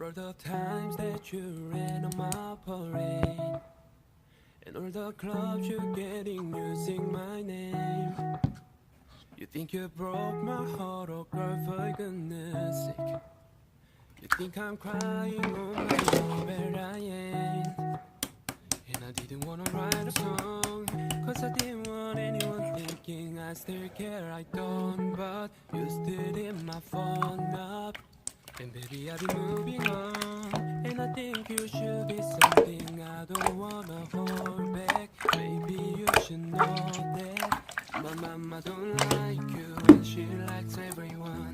all the times that you ran on my parade, and all the clubs you're getting using my name. You think you broke my heart, oh girl, for goodness sake. You think I'm crying on my own, but I ain't. And I didn't wanna write a song, cause I didn't want anyone thinking I still care. I don't, but you still hit my phone up. And baby, I've been moving on, and I think you should be something I don't wanna hold back. Maybe you should know that my mama don't like you, and she likes everyone.